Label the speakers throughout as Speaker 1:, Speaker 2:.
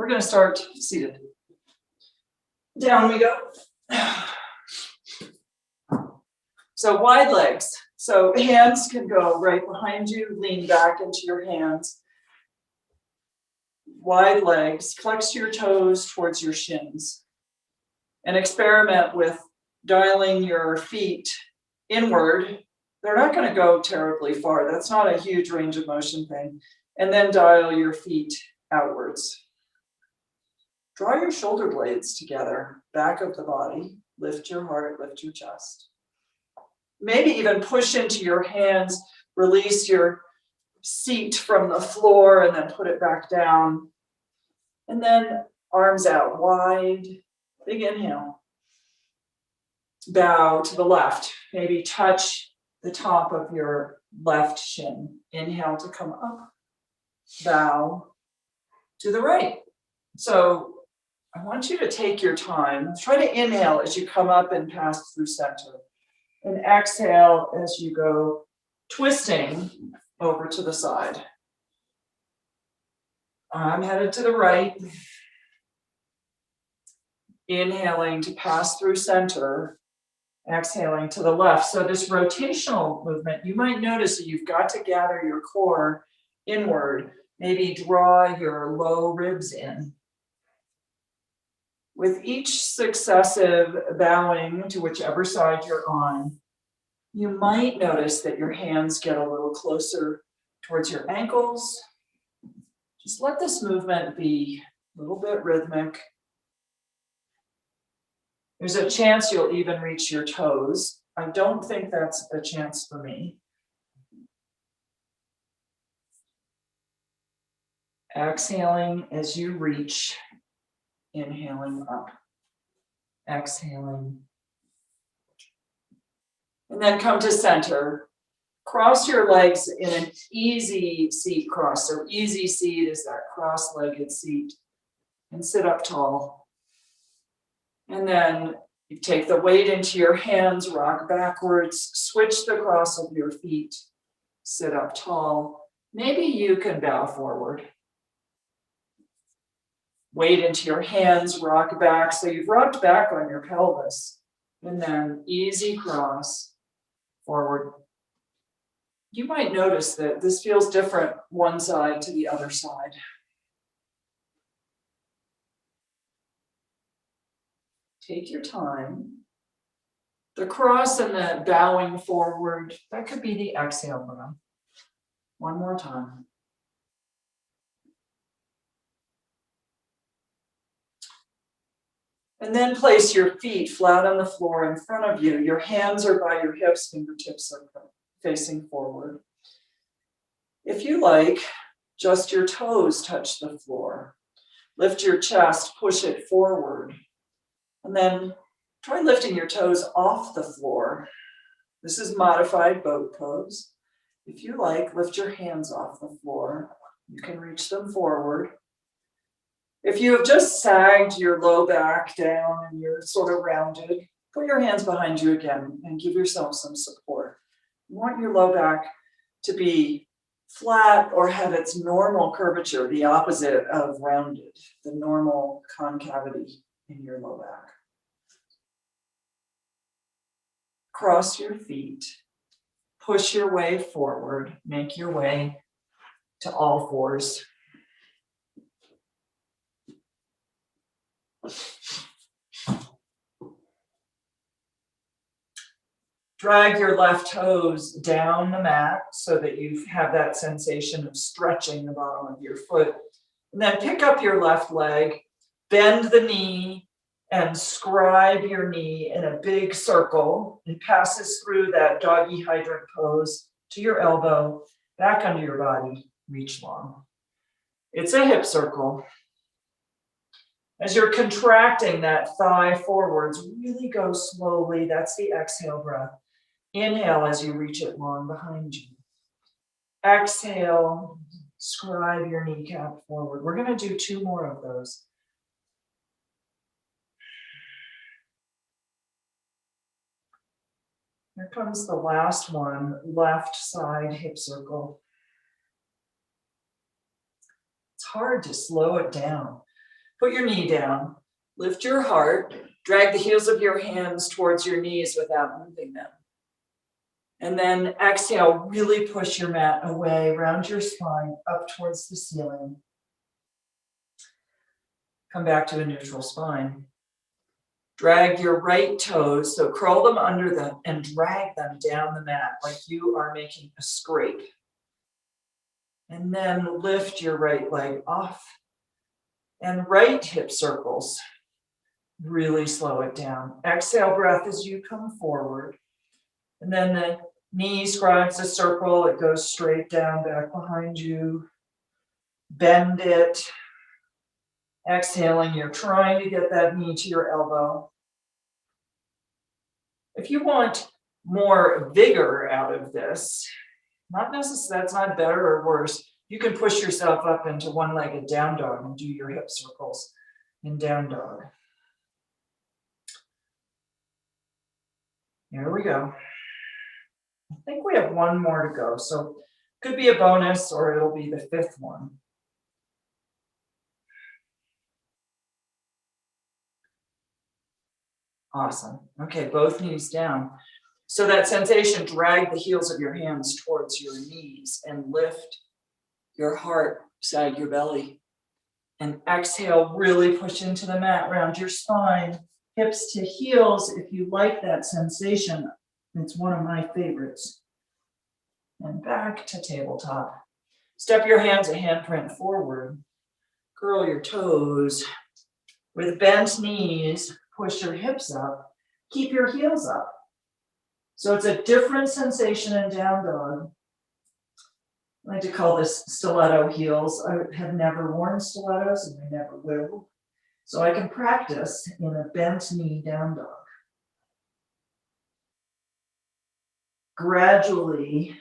Speaker 1: We're going to start seated. Down we go. So wide legs. So hands can go right behind you, lean back into your hands. Wide legs, flex your toes towards your shins. And experiment with dialing your feet inward. They're not going to go terribly far. That's not a huge range of motion thing. And then dial your feet outwards. Draw your shoulder blades together, back of the body. Lift your heart, lift your chest. Maybe even push into your hands, release your seat from the floor and then put it back down. And then arms out wide, big inhale. Bow to the left, maybe touch the top of your left shin. Inhale to come up, bow to the right. So I want you to take your time. Try to inhale as you come up and pass through center. And exhale as you go twisting over to the side. I'm headed to the right. Inhaling to pass through center. Exhaling to the left. So this rotational movement, you might notice that you've got to gather your core inward. Maybe draw your low ribs in. With each successive bowing to whichever side you're on, you might notice that your hands get a little closer towards your ankles. Just let this movement be a little bit rhythmic. There's a chance you'll even reach your toes. I don't think that's a chance for me. Exhaling as you reach. Inhaling up, exhaling. And then come to center. Cross your legs in an easy seat cross. So easy seat is that cross-legged seat. And sit up tall. And then you take the weight into your hands, rock backwards, switch the cross of your feet, sit up tall. Maybe you can bow forward. Weight into your hands, rock back. So you've rocked back on your pelvis. And then easy cross forward. You might notice that this feels different one side to the other side. Take your time. The cross and the bowing forward, that could be the exhale breath. One more time. And then place your feet flat on the floor in front of you. Your hands are by your hips, fingertips are facing forward. If you like, just your toes touch the floor. Lift your chest, push it forward. And then try lifting your toes off the floor. This is modified boat pose. If you like, lift your hands off the floor. You can reach them forward. If you have just sagged your low back down and you're sort of rounded, put your hands behind you again and give yourself some support. You want your low back to be flat or have its normal curvature, the opposite of rounded, the normal concavity in your low back. Cross your feet, push your way forward, make your way to all fours. Drag your left toes down the mat so that you have that sensation of stretching the bottom of your foot. And then pick up your left leg, bend the knee, and scribe your knee in a big circle. It passes through that doggy hydrant pose to your elbow, back under your body, reach long. It's a hip circle. As you're contracting that thigh forwards, really go slowly. That's the exhale breath. Inhale as you reach it long behind you. Exhale, scribe your kneecap forward. We're going to do 2 more of those. Here comes the last one, left side hip circle. It's hard to slow it down. Put your knee down, lift your heart, drag the heels of your hands towards your knees without moving them. And then exhale, really push your mat away, round your spine, up towards the ceiling. Come back to a neutral spine. Drag your right toes, so curl them under them and drag them down the mat like you are making a scrape. And then lift your right leg off. And right hip circles. Really slow it down. Exhale breath as you come forward. And then the knee scribes a circle. It goes straight down, back behind you. Bend it. Exhaling, you're trying to get that knee to your elbow. If you want more vigor out of this, not necessarily, that's not better or worse. You can push yourself up into one-legged down dog and do your hip circles in down dog. Here we go. I think we have one more to go, so it could be a bonus or it'll be the fifth one. Awesome. Okay, both knees down. So that sensation, drag the heels of your hands towards your knees and lift your heart, sag your belly. And exhale, really push into the mat, round your spine, hips to heels. If you like that sensation, it's one of my favorites. And back to tabletop. Step your hands a handprint forward. Curl your toes. With bent knees, push your hips up. Keep your heels up. So it's a different sensation in down dog. I like to call this stiletto heels. I have never worn stilettos and I never will. So I can practice in a bent knee down dog. Gradually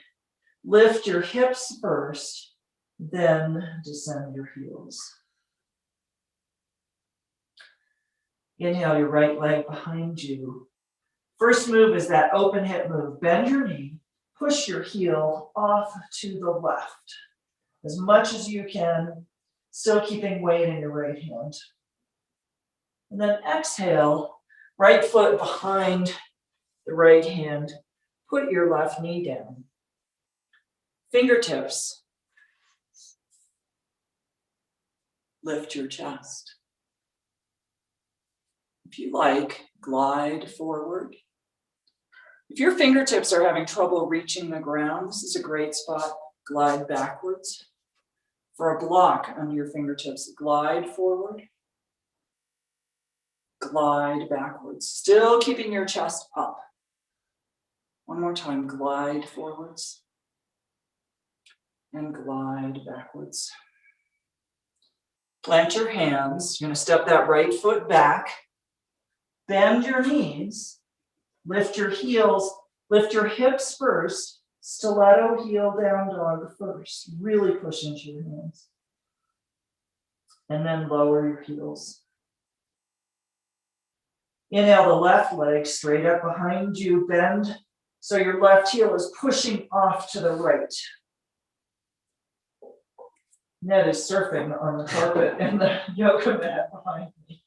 Speaker 1: lift your hips first, then descend your heels. Inhale your right leg behind you. First move is that open hip move. Bend your knee, push your heel off to the left as much as you can, still keeping weight in your right hand. And then exhale, right foot behind the right hand. Put your left knee down. Fingertips. Lift your chest. If you like, glide forward. If your fingertips are having trouble reaching the ground, this is a great spot. Glide backwards. For a block under your fingertips, glide forward. Glide backwards. Still keeping your chest up. One more time, glide forwards. And glide backwards. Plant your hands. You're going to step that right foot back. Bend your knees. Lift your heels. Lift your hips first. Stiletto heel down dog first. Really push into your hands. And then lower your heels. Inhale the left leg straight up behind you. Bend so your left heel is pushing off to the right. Ned is surfing on the carpet and the yoga mat behind me.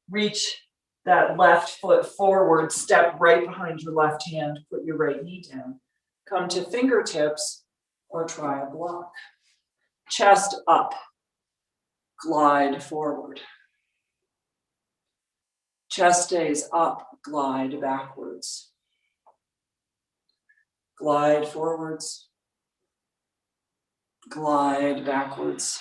Speaker 1: Reach that left foot forward, step right behind your left hand, put your right knee down. Come to fingertips or try a block. Chest up, glide forward. Chest stays up, glide backwards. Glide forwards. Glide backwards.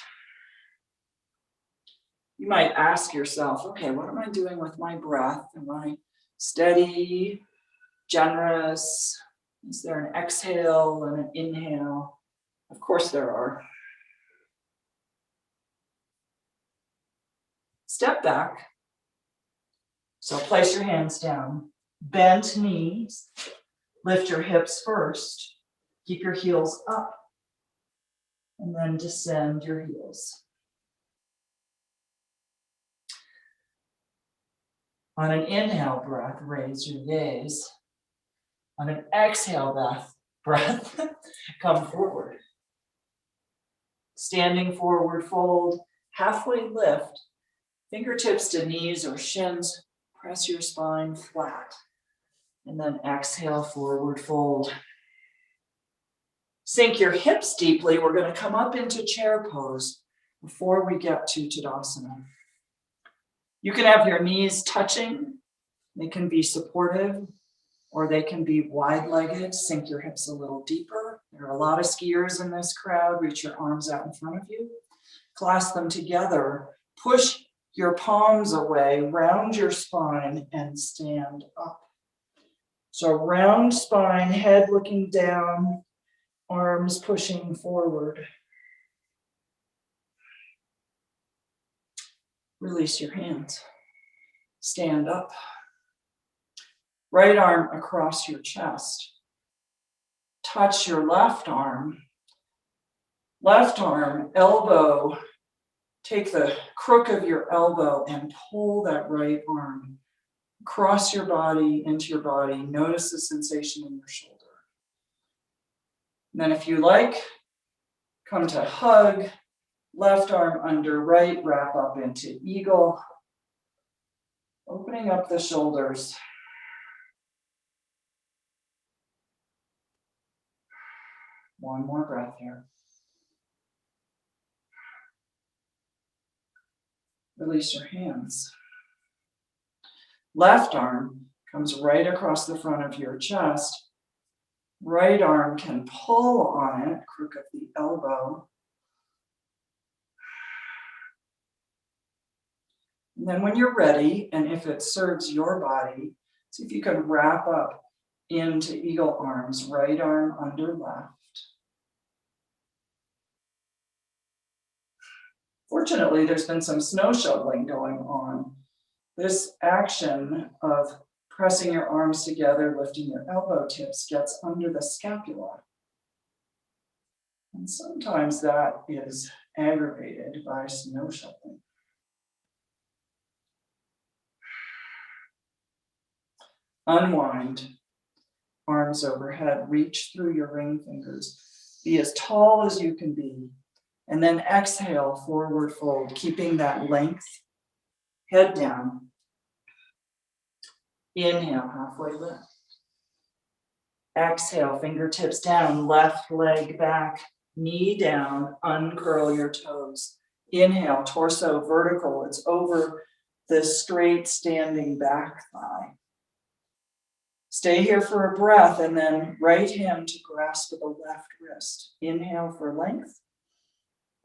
Speaker 1: You might ask yourself, okay, what am I doing with my breath? Am I steady, generous? Is there an exhale and an inhale? Of course there are. Step back. So place your hands down. Bent knees. Lift your hips first. Keep your heels up. And then descend your heels. On an inhale breath, raise your gaze. On an exhale breath, come forward. Standing forward fold, halfway lift, fingertips to knees or shins, press your spine flat. And then exhale, forward fold. Sink your hips deeply. We're going to come up into chair pose before we get to Tadasana. You can have your knees touching. They can be supportive or they can be wide-legged. Sink your hips a little deeper. There are a lot of skiers in this crowd. Reach your arms out in front of you. Clasp them together. Push your palms away, round your spine, and stand up. So round spine, head looking down, arms pushing forward. Release your hands. Stand up. Right arm across your chest. Touch your left arm. Left arm, elbow. Take the crook of your elbow and pull that right arm across your body, into your body. Notice the sensation in your shoulder. And then if you like, come to hug. Left arm under right, wrap up into eagle. Opening up the shoulders. One more breath here. Release your hands. Left arm comes right across the front of your chest. Right arm can pull on it, crook of the elbow. And then when you're ready, and if it serves your body, see if you can wrap up into eagle arms, right arm under left. Fortunately, there's been some snow shoveling going on. This action of pressing your arms together, lifting your elbow tips gets under the scapula. And sometimes that is aggravated by snow shoveling. Unwind, arms overhead, reach through your ring fingers. Be as tall as you can be. And then exhale, forward fold, keeping that length. Head down. Inhale, halfway lift. Exhale, fingertips down, left leg back, knee down, uncurl your toes. Inhale, torso vertical, it's over the straight standing back thigh. Stay here for a breath and then right hand to grasp the left wrist. Inhale for length.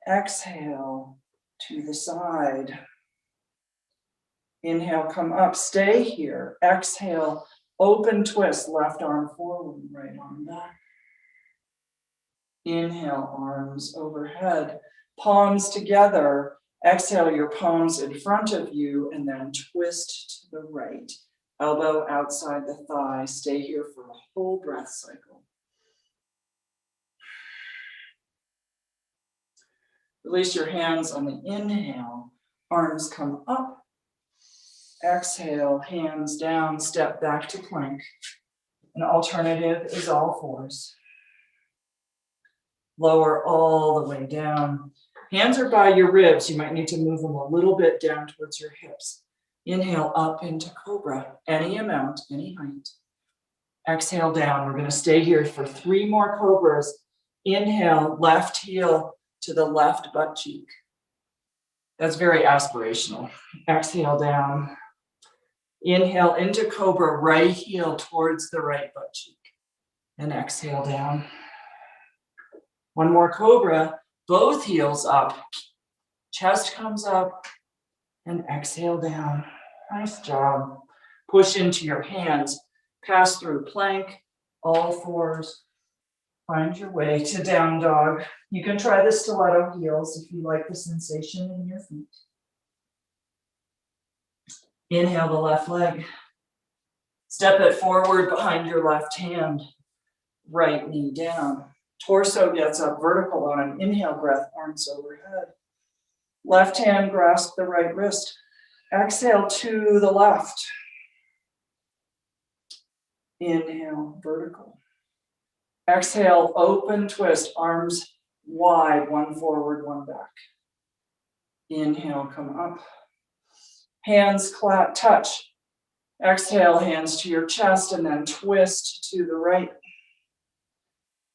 Speaker 1: Exhale to the side. Inhale, come up, stay here. Exhale, open twist, left arm forward, right arm back. Inhale, arms overhead, palms together. Exhale, your palms in front of you and then twist to the right. Elbow outside the thigh. Stay here for a whole breath cycle. Release your hands on the inhale. Arms come up. Exhale, hands down, step back to plank. An alternative is all fours. Lower all the way down. Hands are by your ribs. You might need to move them a little bit down towards your hips. Inhale up into cobra, any amount, any height. Exhale down. We're going to stay here for 3 more cobras. Inhale, left heel to the left butt cheek. That's very aspirational. Exhale down. Inhale into cobra, right heel towards the right butt cheek. And exhale down. 1 more cobra, both heels up. Chest comes up and exhale down. Nice job. Push into your hands. Pass through plank, all fours. Find your way to down dog. You can try the stiletto heels if you like the sensation in your feet. Inhale the left leg. Step it forward behind your left hand. Right knee down. Torso gets up vertical on an inhale breath, arms overhead. Left hand grasp the right wrist. Exhale to the left. Inhale, vertical. Exhale, open twist, arms Wide, one forward, one back. Inhale, come up. Hands touch. Exhale, hands to your chest and then twist to the right.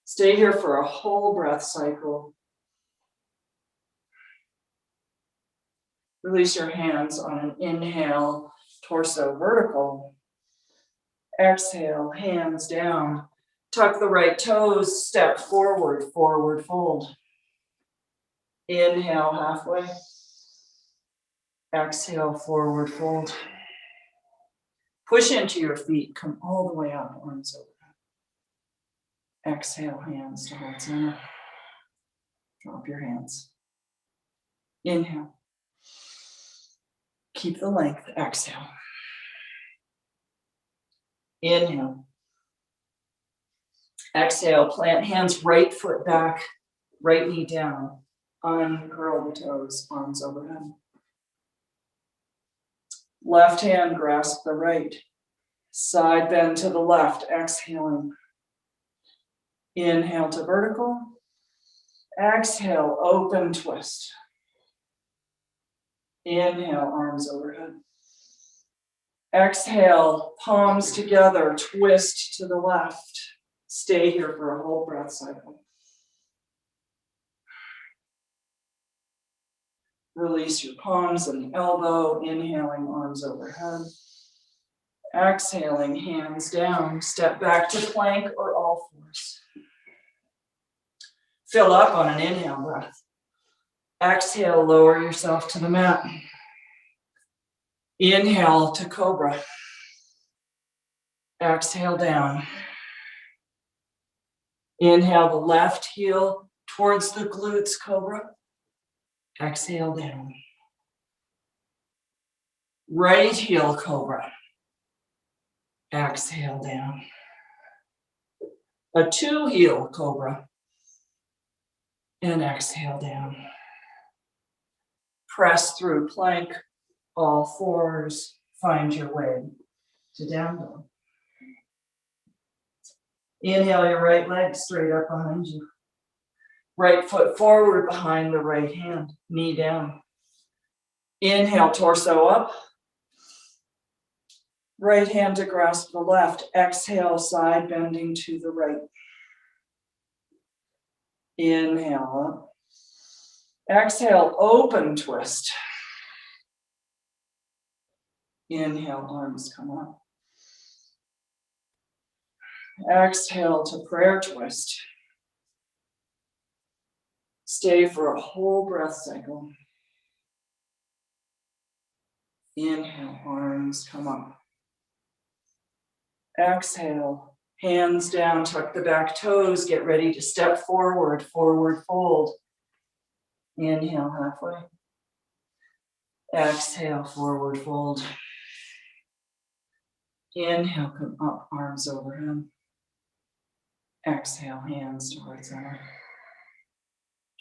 Speaker 1: Stay here for a whole breath cycle. Release your hands on an inhale, torso vertical. Exhale, hands down. Tuck the right toes, step forward, forward fold. Inhale, halfway. Exhale, forward fold. Push into your feet, come all the way up, arms over. Exhale, hands to heart center. Drop your hands. Inhale. Keep the length, exhale. Inhale. Exhale, plant hands, right foot back, right knee down. Uncurl the toes, arms overhead. Left hand grasp the right. Side bend to the left, exhaling. Inhale to vertical. Exhale, open twist. Inhale, arms overhead. Exhale, palms together, twist to the left. Stay here for a whole breath cycle. Release your palms and the elbow, inhaling, arms overhead. Exhaling, hands down, step back to plank or all fours. Fill up on an inhale breath. Exhale, lower yourself to the mat. Inhale to cobra. Exhale down. Inhale the left heel towards the glutes, cobra. Exhale down. Right heel, cobra. Exhale down. A two heel, cobra. And exhale down. Press through plank, all fours. Find your way to down dog. Inhale your right leg straight up behind you. Right foot forward behind the right hand, knee down. Inhale, torso up. Right hand to grasp the left. Exhale, side bending to the right. Inhale up. Exhale, open twist. Inhale, arms come up. Exhale to prayer twist. Stay for a whole breath cycle. Inhale, arms come up. Exhale, hands down, tuck the back toes, get ready to step forward, forward fold. Inhale, halfway. Exhale, forward fold. Inhale, come up, arms overhead. Exhale, hands to heart center.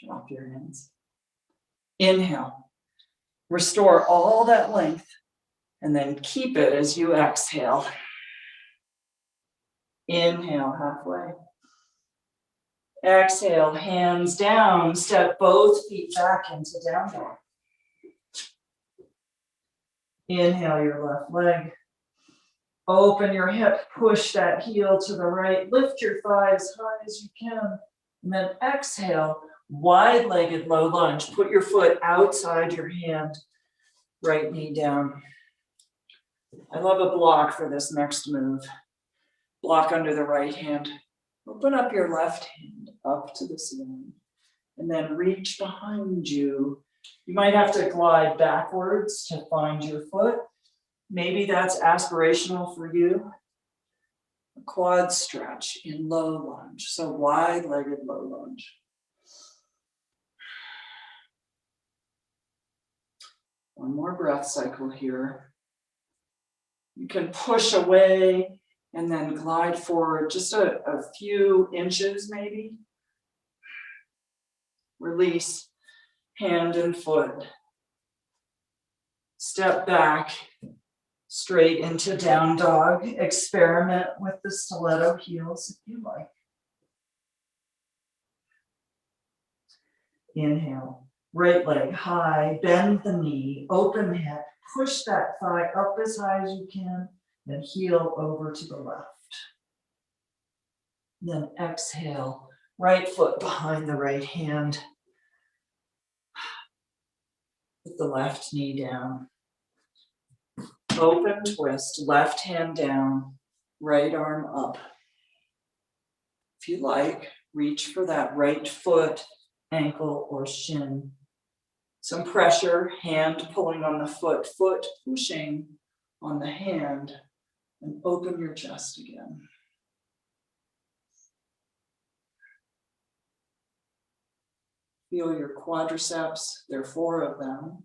Speaker 1: Drop your hands. Inhale. Restore all that length and then keep it as you exhale. Inhale, halfway. Exhale, hands down. Step both feet back into down dog. Inhale your left leg. Open your hip, push that heel to the right. Lift your thighs as high as you can. And then exhale, wide-legged low lunge. Put your foot outside your hand, right knee down. I love a block for this next move. Block under the right hand. Open up your left hand up to the ceiling. And then reach behind you. You might have to glide backwards to find your foot. Maybe that's aspirational for you. A quad stretch in low lunge. So wide-legged low lunge. One more breath cycle here. You can push away and then glide forward just a few inches maybe. Release, hand and foot. Step back, straight into down dog. Experiment with the stiletto heels if you like. Inhale, right leg high, bend the knee, open hip, push that thigh up as high as you can, then heel over to the left. Then exhale, right foot behind the right hand. Put the left knee down. Open twist, left hand down, right arm up. If you like, reach for that right foot, ankle, or shin. Some pressure, hand pulling on the foot, foot pushing on the hand, and open your chest again. Feel your quadriceps, there are 4 of them,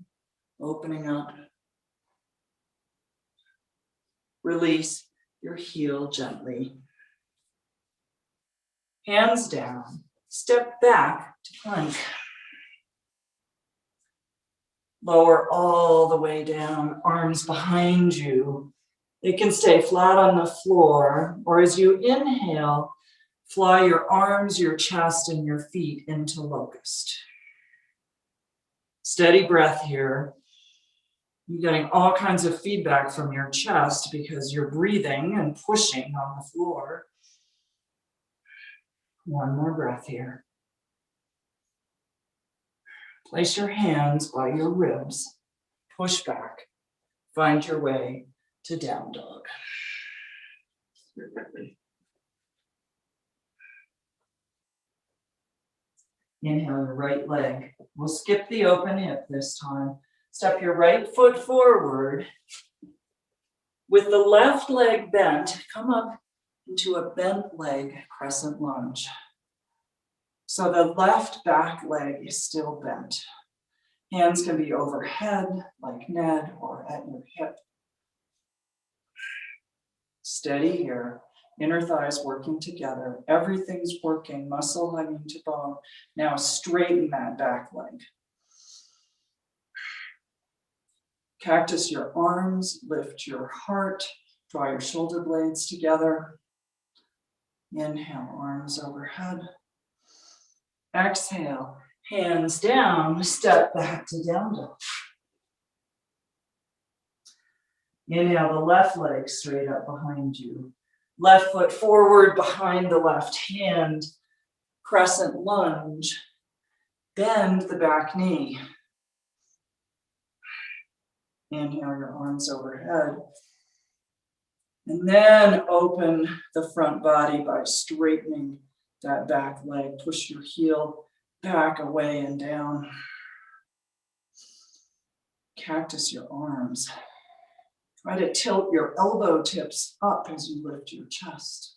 Speaker 1: opening up. Release your heel gently. Hands down, step back to plank. Lower all the way down, arms behind you. They can stay flat on the floor, or as you inhale, fly your arms, your chest, and your feet into locust. Steady breath here. You're getting all kinds of feedback from your chest because you're breathing and pushing on the floor. One more breath here. Place your hands by your ribs. Push back. Find your way to down dog. Inhale the right leg. We'll skip the open hip this time. Step your right foot forward. With the left leg bent, come up into a bent leg crescent lunge. So the left back leg is still bent. Hands can be overhead like Ned or at your hip. Steady here. Inner thighs working together. Everything's working, muscle hugging to bone. Now straighten that back leg. Cactus your arms, lift your heart, draw your shoulder blades together. Inhale, arms overhead. Exhale, hands down, step back to down dog. Inhale the left leg straight up behind you. Left foot forward behind the left hand. Crescent lunge. Bend the back knee. Inhale your arms overhead. And then open the front body by straightening that back leg. Push your heel back, away, and down. Cactus your arms. Try to tilt your elbow tips up as you lift your chest.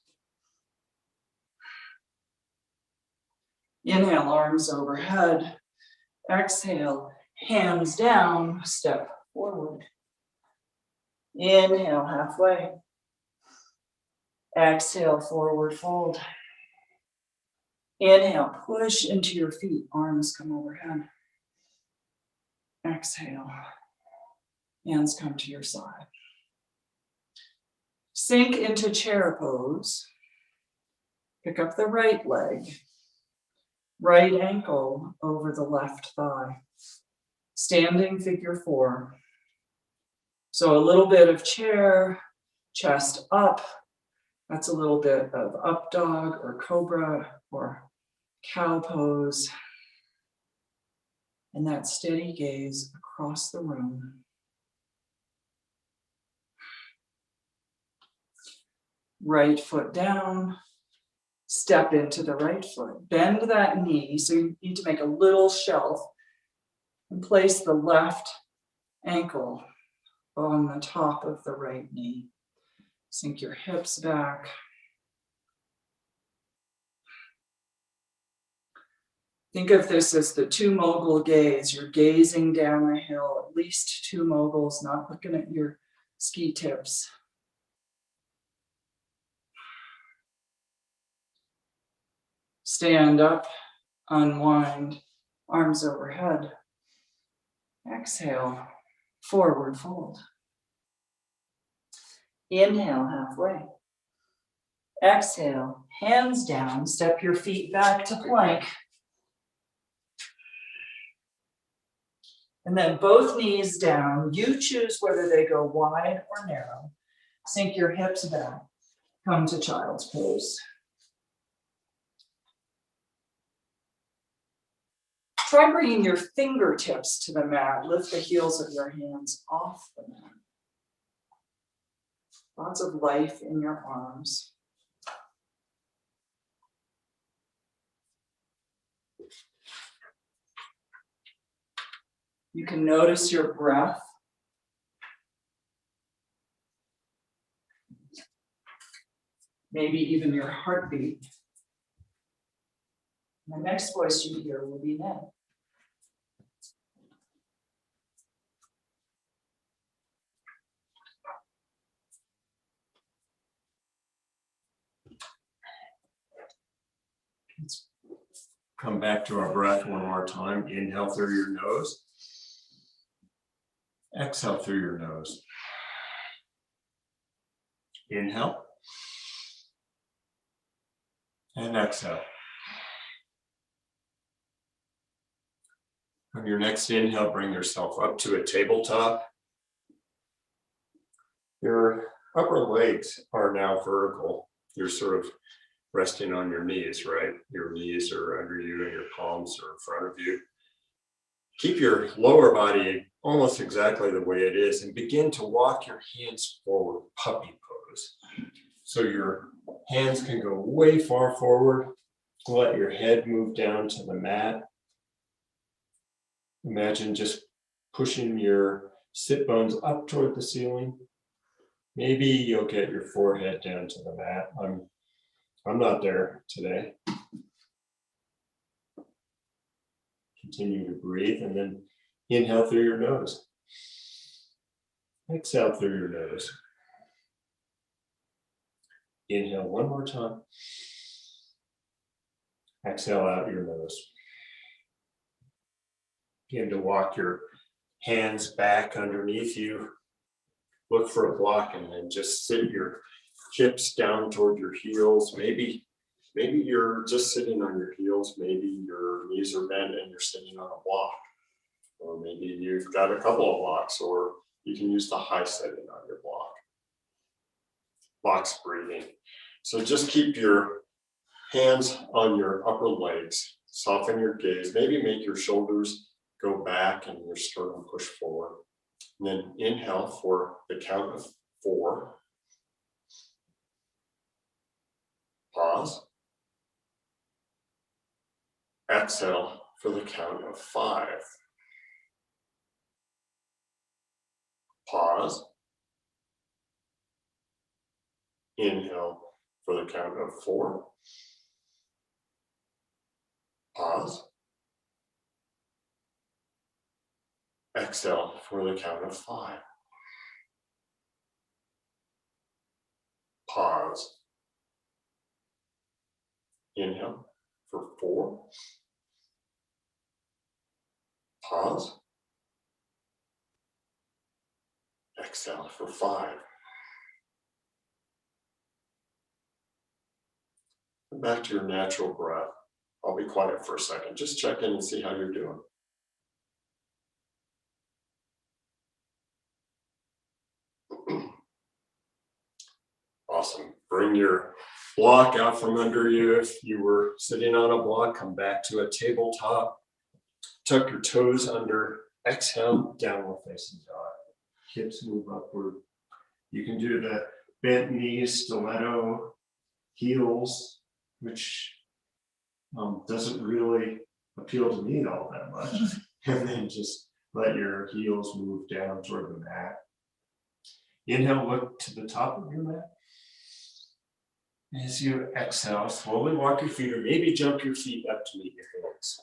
Speaker 1: Inhale, arms overhead. Exhale, hands down, step forward. Inhale, halfway. Exhale, forward fold. Inhale, push into your feet, arms come overhead. Exhale, hands come to your side. Sink into chair pose. Pick up the right leg. Right ankle over the left thigh. Standing figure 4. So a little bit of chair, chest up. That's a little bit of up dog or cobra or cow pose. And that steady gaze across the room. Right foot down, step into the right foot. Bend that knee, so you need to make a little shelf and place the left ankle on the top of the right knee. Sink your hips back. Think of this as the 2 mogul gaze. You're gazing down a hill, at least 2 moguls, not looking at your ski tips. Stand up, unwind, arms overhead. Exhale, forward fold. Inhale, halfway. Exhale, hands down, step your feet back to plank. And then both knees down. You choose whether they go wide or narrow. Sink your hips back. Come to child's pose. Try bringing your fingertips to the mat. Lift the heels of your hands off the mat. Lots of life in your arms. You can notice your breath. Maybe even your heartbeat. The next voice you hear will be Ned.
Speaker 2: Let's come back to our breath one more time. Inhale through your nose. Exhale through your nose. Inhale. And exhale. On your next inhale, bring yourself up to a tabletop. Your upper legs are now vertical. You're sort of resting on your knees, right? Your knees are under you and your palms are in front of you. Keep your lower body almost exactly the way it is and begin to walk your hands forward, puppy pose. So your hands can go way far forward. Let your head move down to the mat. Imagine just pushing your sit bones up toward the ceiling. Maybe you'll get your forehead down to the mat. I'm not there today. Continue to breathe and then inhale through your nose. Exhale through your nose. Inhale one more time. Exhale out your nose. Begin to walk your hands back underneath you. Look for a block and then just sit your hips down toward your heels. Maybe you're just sitting on your heels. Maybe your knees are bent and you're sitting on a block. Or maybe you've got a couple of blocks, or you can use the high setting on your block. Box breathing. So just keep your hands on your upper legs. Soften your gaze. Maybe make your shoulders go back and your sternum push forward. And then inhale for the count of 4. Pause. Exhale for the count of 5. Pause. Inhale for the count of 4. Pause. Exhale for the count of 5. Pause. Inhale for 4. Pause. Exhale for 5. Come back to your natural breath. I'll be quiet for a second. Just check in and see how you're doing. Awesome. Bring your block out from under you. If you were sitting on a block, come back to a tabletop. Tuck your toes under. Exhale, downward facing dog. Hips move upward. You can do the bent knees, stiletto heels, which doesn't really appeal to me all that much. And then just let your heels move down toward the mat. Inhale, look to the top of your mat. As you exhale, slowly walk your feet or maybe jump your feet up to meet your hands.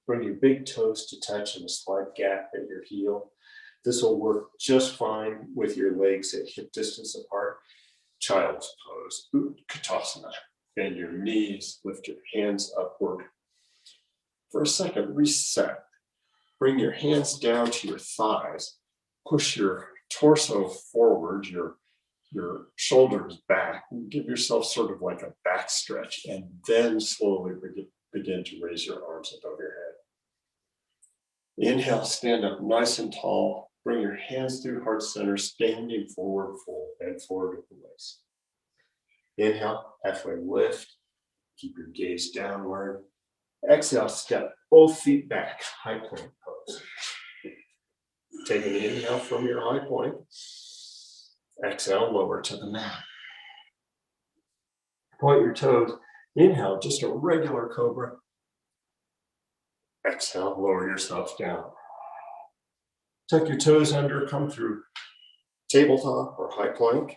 Speaker 2: Bring your big toes to touch in a slight gap at your heel. This will work just fine with your legs at hip distance apart. Child's pose, Utkatasana. Bend your knees, lift your hands upward. For a second, reset. Bring your hands down to your thighs. Push your torso forward, your shoulders back. Give yourself sort of like a back stretch, and then slowly begin to raise your arms above your head. Inhale, stand up nice and tall. Bring your hands through heart center, standing forward, full, head forward at the waist. Inhale, halfway lift. Keep your gaze downward. Exhale, step both feet back, high plank pose. Take an inhale from your high point. Exhale, lower to the mat. Point your toes. Inhale, just a regular cobra. Exhale, lower yourself down. Tuck your toes under, come through tabletop or high plank.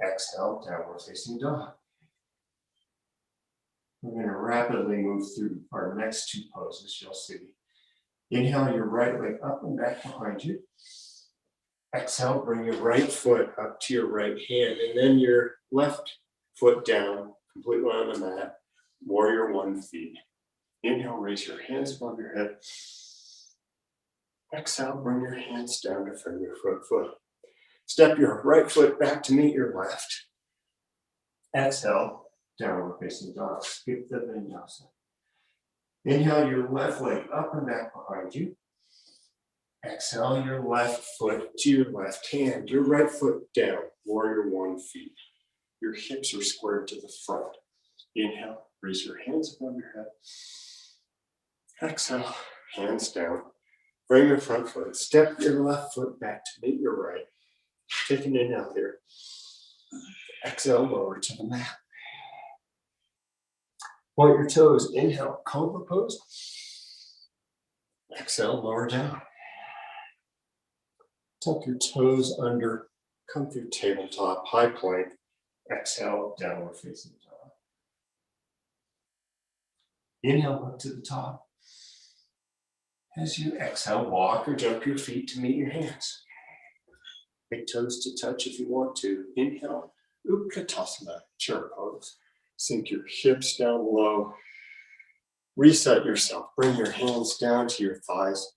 Speaker 2: Exhale, downward facing dog. We're going to rapidly move through our next two poses, you'll see. Inhale your right leg up and back behind you. Exhale, bring your right foot up to your right hand, and then your left foot down, completely on the mat, warrior one feet. Inhale, raise your hands above your head. Exhale, bring your hands down to front your front foot. Step your right foot back to meet your left. Exhale, downward facing dog. Skip the Vinyasa. Inhale your left leg up and back behind you. Exhale your left foot to your left hand. Your right foot down, warrior one feet. Your hips are squared to the front. Inhale, raise your hands above your head. Exhale, hands down. Bring your front foot. Step your left foot back to meet your right. Take an inhale here. Exhale, lower to the mat. Point your toes. Inhale, cobra pose. Exhale, lower down. Tuck your toes under. Come through tabletop, high plank. Exhale, downward facing dog. Inhale up to the top. As you exhale, walk or jump your feet to meet your hands. Big toes to touch if you want to. Inhale, Utkatasana, chair pose. Sink your hips down low. Reset yourself. Bring your hands down to your thighs.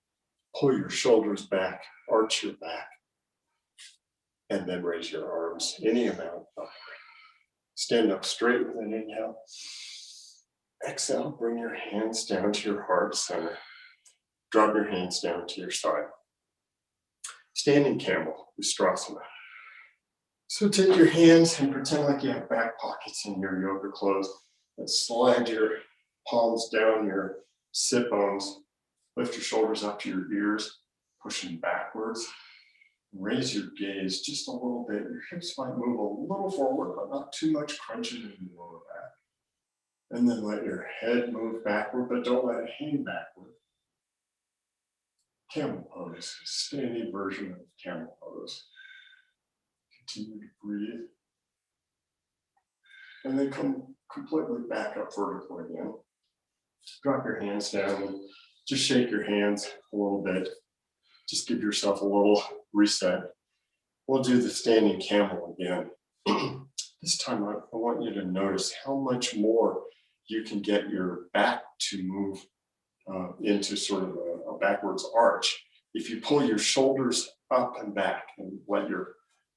Speaker 2: Pull your shoulders back. Arch your back. And then raise your arms any amount up. Stand up straight with an inhale. Exhale, bring your hands down to your heart center. Drop your hands down to your side. Standing Camel, Ustrasana. So take your hands and pretend like you have back pockets in your yoga clothes and slide your palms down your sit bones. Lift your shoulders up to your ears, pushing backwards. Raise your gaze just a little bit. Your hips might move a little forward, but not too much crunching in the lower back. And then let your head move backward, but don't let it hang backward. Camel pose, standing version of camel pose. Continue to breathe. And then come completely back up vertical again. Drop your hands down and just shake your hands a little bit. Just give yourself a little reset. We'll do the standing camel again. This time I want you to notice how much more you can get your back to move into sort of a backwards arch. If you pull your shoulders up and back and let your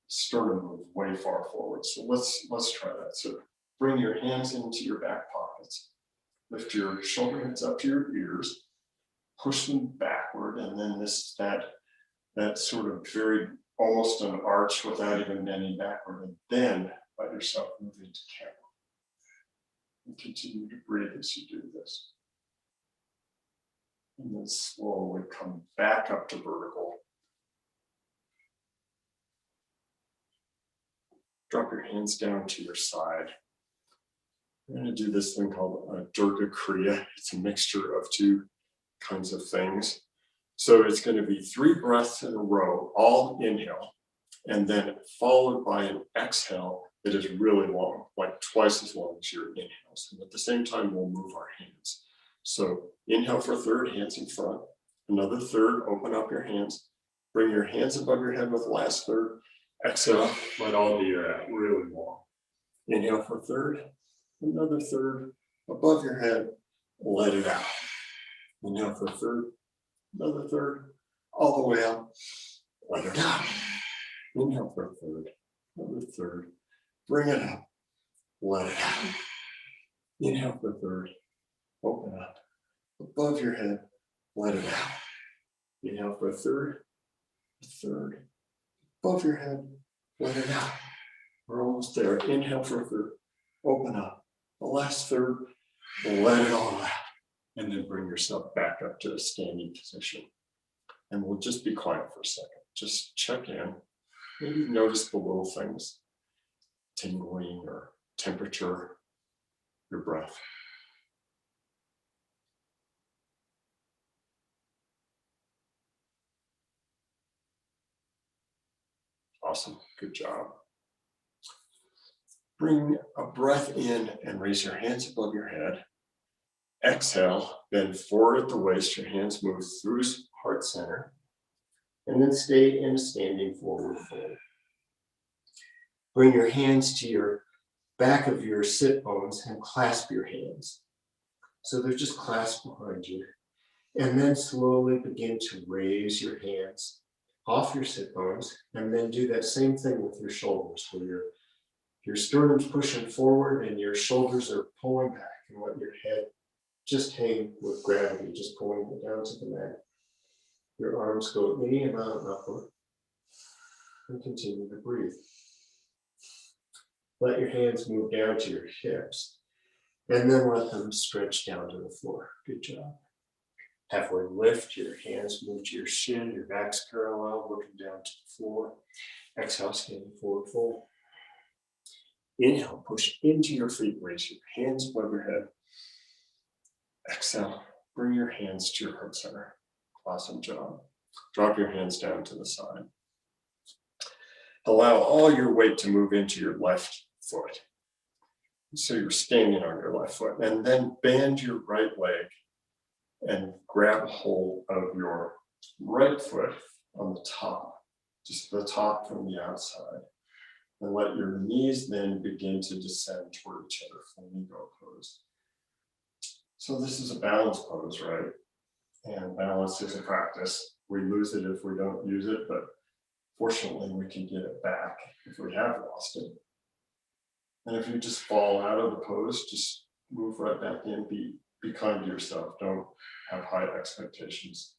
Speaker 2: sternum move way far forward. So let's try that. So bring your hands into your back pockets. Lift your shoulder heads up to your ears. Push them backward, and then that sort of very almost an arch without even bending backward, and then let yourself move into camel. And continue to breathe as you do this. And then slowly come back up to vertical. Drop your hands down to your side. We're going to do this thing called Durka Kriya. It's a mixture of two kinds of things. So it's going to be 3 breaths in a row, all inhale, and then followed by an exhale that is really long, like twice as long as your inhales. And at the same time, we'll move our hands. So inhale for a third, hands in front. Another third, open up your hands. Bring your hands above your head with the last third. Exhale, let all be really long. Inhale for a third, another third, above your head, let it out. Inhale for a third, another third, all the way up, let it out. Inhale for a third, another third, bring it up, let it out. Inhale for a third, open up, above your head, let it out. Inhale for a third, above your head, let it out. We're almost there. Inhale for a third, open up. The last third, let it all out. And then bring yourself back up to a standing position. And we'll just be quiet for a second. Just check in. Maybe notice the little things, tingling or temperature, your breath. Awesome, good job. Bring a breath in and raise your hands above your head. Exhale, bend forward at the waist, your hands move through heart center, and then stay in a standing forward fold. Bring your hands to your back of your sit bones and clasp your hands. So they're just clasped behind you. And then slowly begin to raise your hands off your sit bones, and then do that same thing with your shoulders, where your sternum's pushing forward and your shoulders are pulling back, and let your head just hang with gravity, just pulling it down to the mat. Your arms go any amount upward, and continue to breathe. Let your hands move down to your hips, and then let them stretch down to the floor. Good job. Halfway lift, your hands move to your shin, your back's parallel, looking down to the floor. Exhale, standing forward fold. Inhale, push into your feet, raise your hands above your head. Exhale, bring your hands to your heart center. Awesome job. Drop your hands down to the side. Allow all your weight to move into your left foot. So you're standing on your left foot, and then bend your right leg and grab hold of your right foot on the top, just the top from the outside. And let your knees then begin to descend toward each other, Flamingo Pose. So this is a balance pose, right? And balance is a practice. We lose it if we don't use it, but fortunately we can get it back if we have lost it. And if you just fall out of the pose, just move right back in, be kind to yourself. Don't have high expectations.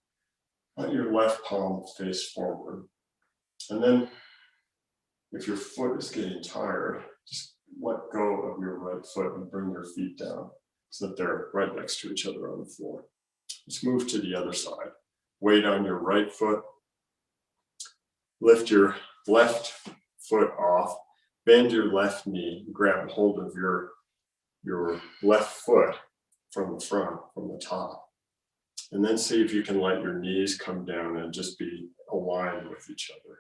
Speaker 2: Let your left palm face forward. And then if your foot is getting tired, just let go of your right foot and bring your feet down so that they're right next to each other on the floor. Let's move to the other side. Weight on your right foot. Lift your left foot off. Bend your left knee. Grab hold of your left foot from the front, from the top. And then see if you can let your knees come down and just be aligned with each other.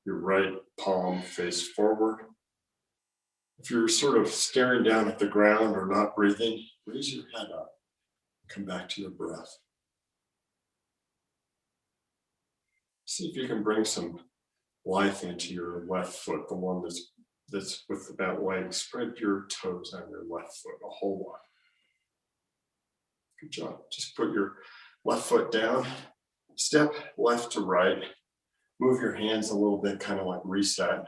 Speaker 2: Your right palm face forward. If you're sort of staring down at the ground or not breathing, raise your head up. Come back to your breath. See if you can bring some life into your left foot, the one that's with that leg. Spread your toes on your left foot a whole lot. Good job. Just put your left foot down, step left to right, move your hands a little bit, kind of like reset.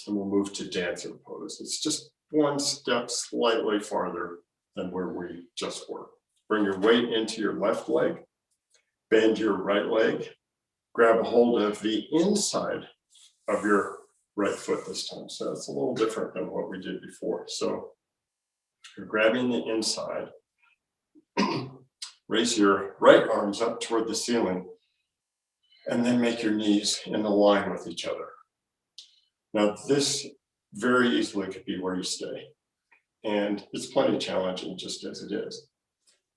Speaker 2: And we'll move to dancer pose. It's just one step slightly farther than where we just were. Bring your weight into your left leg, bend your right leg, grab a hold of the inside of your right foot this time. So it's a little different than what we did before. So you're grabbing the inside. Raise your right arms up toward the ceiling, and then make your knees in a line with each other. Now, this very easily could be where you stay, and it's plenty challenging just as it is.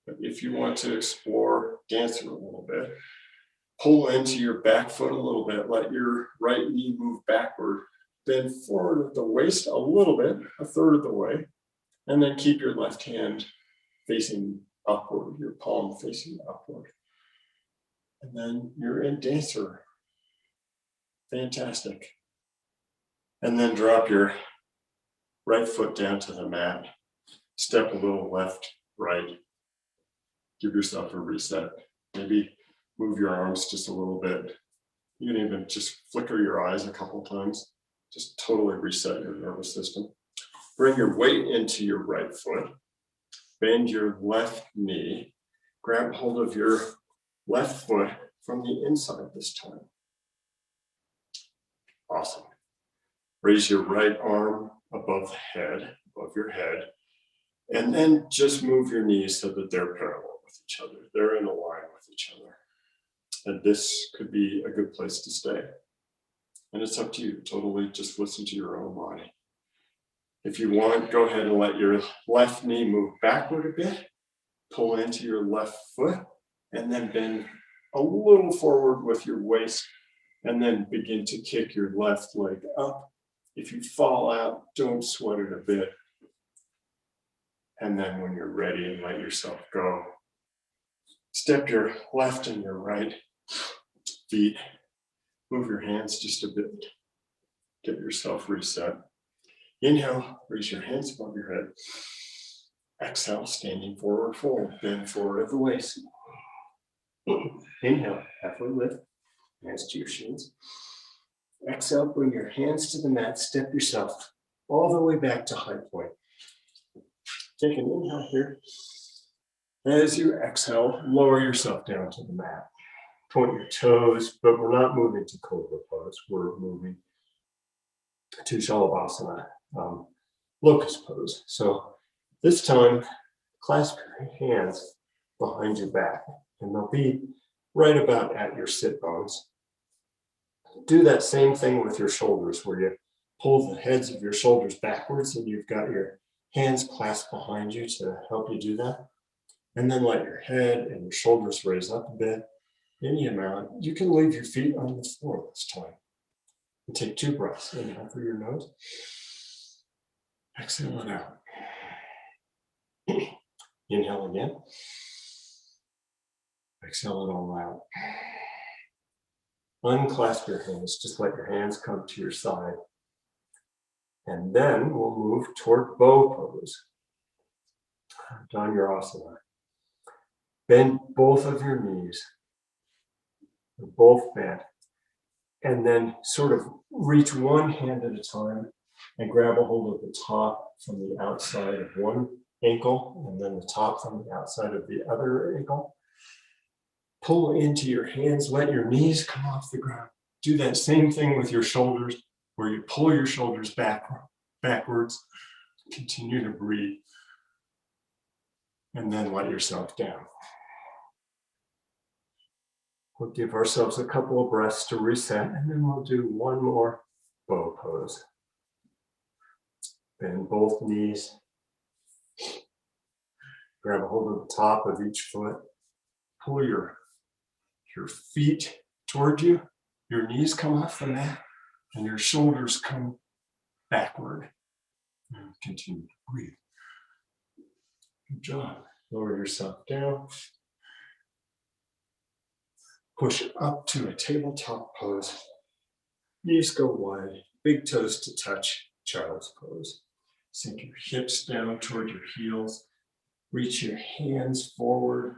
Speaker 2: But if you want to explore dancer a little bit, pull into your back foot a little bit, let your right knee move backward, bend forward at the waist a little bit, a third of the way, and then keep your left hand facing upward, your palm facing upward. And then you're in dancer. Fantastic. And then drop your right foot down to the mat. Step a little left, right. Give yourself a reset. Maybe move your arms just a little bit. You can even just flicker your eyes a couple times. Just totally reset your nervous system. Bring your weight into your right foot. Bend your left knee. Grab hold of your left foot from the inside this time. Awesome. Raise your right arm above the head, above your head, and then just move your knees so that they're parallel with each other. They're in a line with each other. And this could be a good place to stay. And it's up to you. Totally just listen to your own body. If you want, go ahead and let your left knee move backward a bit. Pull into your left foot and then bend a little forward with your waist and then begin to kick your left leg up. If you fall out, don't sweat it a bit. And then when you're ready and let yourself go, step your left and your right feet. Move your hands just a bit. Get yourself reset. Inhale, raise your hands above your head. Exhale, standing forward fold. Bend forward at the waist. Inhale, halfway lift. Hands to your shins. Exhale, bring your hands to the mat. Step yourself all the way back to high point. Take an inhale here. As you exhale, lower yourself down to the mat. Point your toes, but we're not moving to Cobra Pose. We're moving to Shalabhasana, Locust Pose. So this time, clasp your hands behind your back, and they'll be right about at your sit bones. Do that same thing with your shoulders, where you pull the heads of your shoulders backwards, and you've got your hands clasped behind you to help you do that. And then let your head and your shoulders raise up a bit. Any amount. You can leave your feet on the floor this time. And take 2 breaths. Inhale through your nose. Exhale it out. Inhale again. Exhale it all out. Unclasp your hands. Just let your hands come to your side. And then we'll move toward bow pose. Dhanurasana. Bend both of your knees. They're both bent. And then sort of reach one hand at a time and grab a hold of the top from the outside of one ankle and then the top from the outside of the other ankle. Pull into your hands, let your knees come off the ground. Do that same thing with your shoulders, where you pull your shoulders backwards. Continue to breathe. And then let yourself down. We'll give ourselves a couple of breaths to reset, and then we'll do one more bow pose. Bend both knees. Grab a hold of the top of each foot. Pull your feet toward you. Your knees come off the mat, and your shoulders come backward. And continue to breathe. Good job. Lower yourself down. Push up to a tabletop pose. Knees go wide, big toes to touch, child's pose. Sink your hips down toward your heels. Reach your hands forward.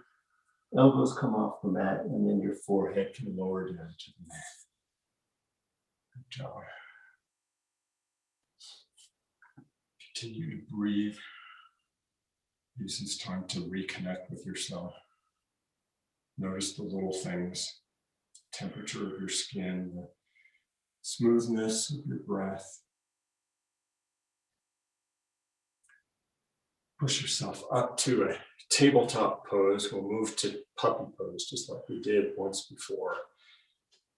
Speaker 2: Elbows come off the mat, and then your forehead can lower down to the mat. Good job. Continue to breathe. Use this time to reconnect with yourself. Notice the little things, temperature of your skin, the smoothness of your breath. Push yourself up to a tabletop pose. We'll move to puppy pose, just like we did once before.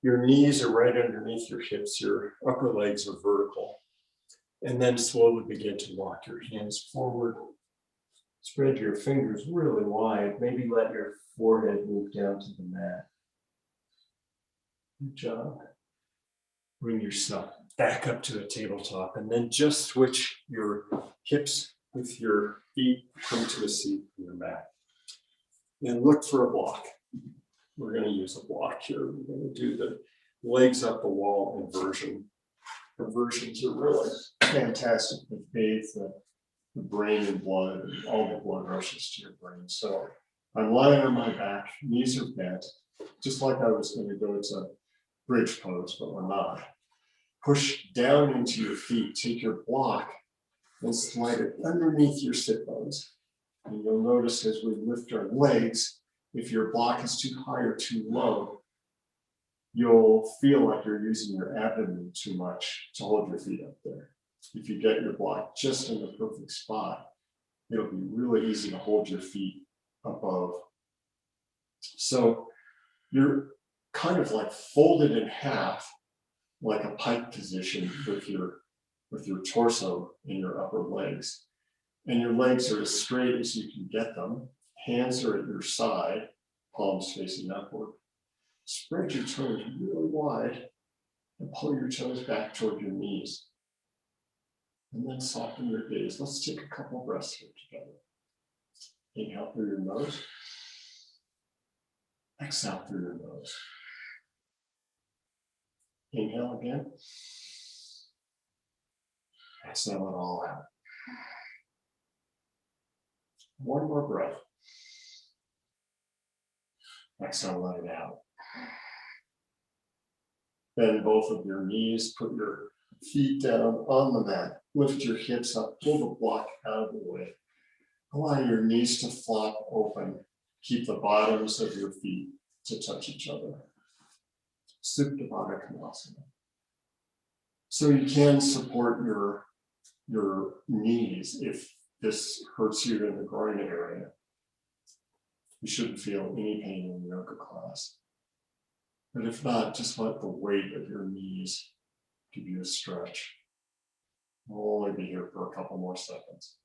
Speaker 2: Your knees are right underneath your hips. Your upper legs are vertical. And then slowly begin to walk your hands forward. Spread your fingers really wide. Maybe let your forehead move down to the mat. Good job. Bring yourself back up to a tabletop, and then just switch your hips with your feet, come to a seat on your mat. And look for a block. We're going to use a block here. We're going to do the legs up the wall inversion. Inversions are really fantastic to bathe the brain and blood, and all the blood rushes to your brain. So I'm lying on my back, knees are bent, just like I was going to go to bridge pose, but we're not. Push down into your feet, take your block and slide it underneath your sit bones. And you'll notice as we lift our legs, if your block is too high or too low, you'll feel like you're using your abdomen too much to hold your feet up there. If you get your block just in the perfect spot, it'll be really easy to hold your feet above. So you're kind of like folded in half, like a pike position with your torso and your upper legs. And your legs are as straight as you can get them. Hands are at your side, palms facing upward. Spread your toes really wide and pull your toes back toward your knees. And then soften your gaze. Let's take a couple breaths here together. Inhale through your nose. Exhale through your nose. Inhale again. Exhale it all out. One more breath. Exhale, let it out. Bend both of your knees, put your feet down on the mat, lift your hips up, pull the block out of the way. Allow your knees to flop open. Keep the bottoms of your feet to touch each other. Supta Baddha Konasana. So you can support your knees if this hurts you in the groin area. You shouldn't feel any pain in the yoga class. But if not, just let the weight of your knees give you a stretch. We'll only be here for a couple more seconds.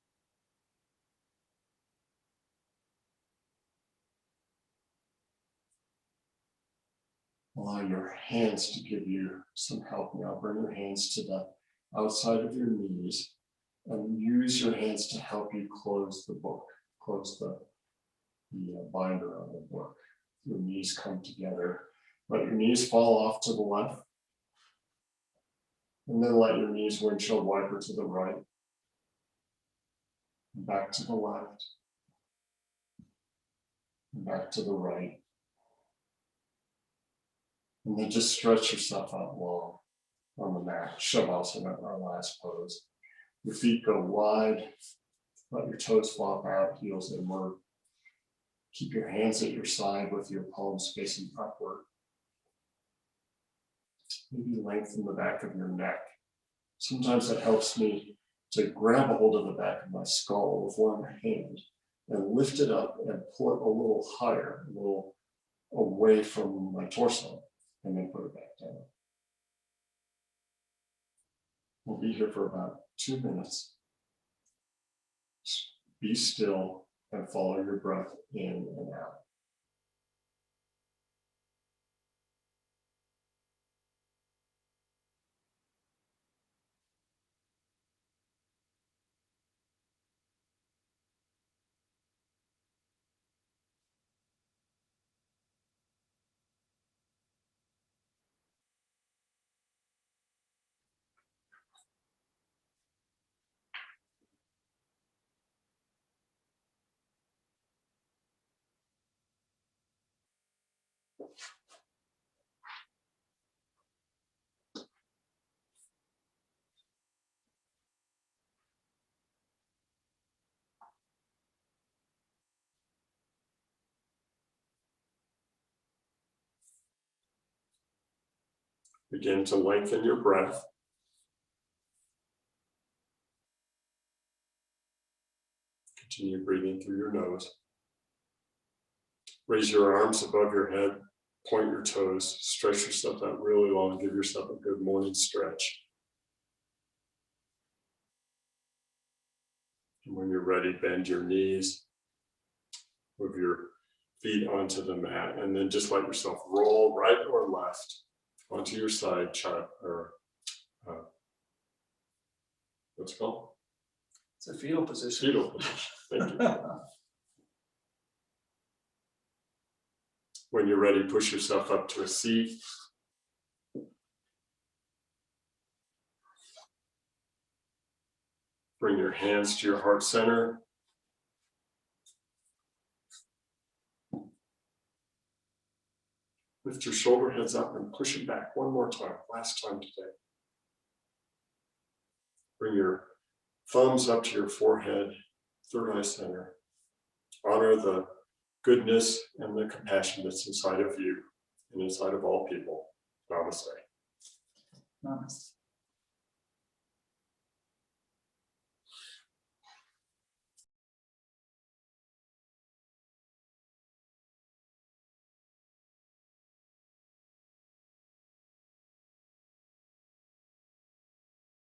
Speaker 2: Allow your hands to give you some help now. Bring your hands to the outside of your knees and use your hands to help you close the book, close the binder on the book. Your knees come together. Let your knees fall off to the left. And then let your knees windshield wiper to the right. Back to the left. Back to the right. And then just stretch yourself out long on the mat. Shalabhasana, our last pose. Your feet go wide. Let your toes flop out, heels inward. Keep your hands at your side with your palms facing upward. Maybe lengthen the back of your neck. Sometimes it helps me to grab a hold of the back of my skull with one hand and lift it up and pull it a little higher, a little away from my torso, and then put it back down. We'll be here for about 2 minutes. Be still and follow your breath in and out. Begin to lengthen your breath. Continue breathing through your nose. Raise your arms above your head, point your toes, stretch yourself out really long, give yourself a good morning stretch. And when you're ready, bend your knees, move your feet onto the mat, and then just let yourself roll right or left onto your side, what's it called?
Speaker 3: It's a fetal position.
Speaker 2: Fetal position. Thank you. When you're ready, push yourself up to a seat. Bring your hands to your heart center. Lift your shoulder heads up and push it back one more time, last time today. Bring your thumbs up to your forehead, third eye center. Honor the goodness and the compassion that's inside of you and inside of all people. Namaste.
Speaker 1: Namaste.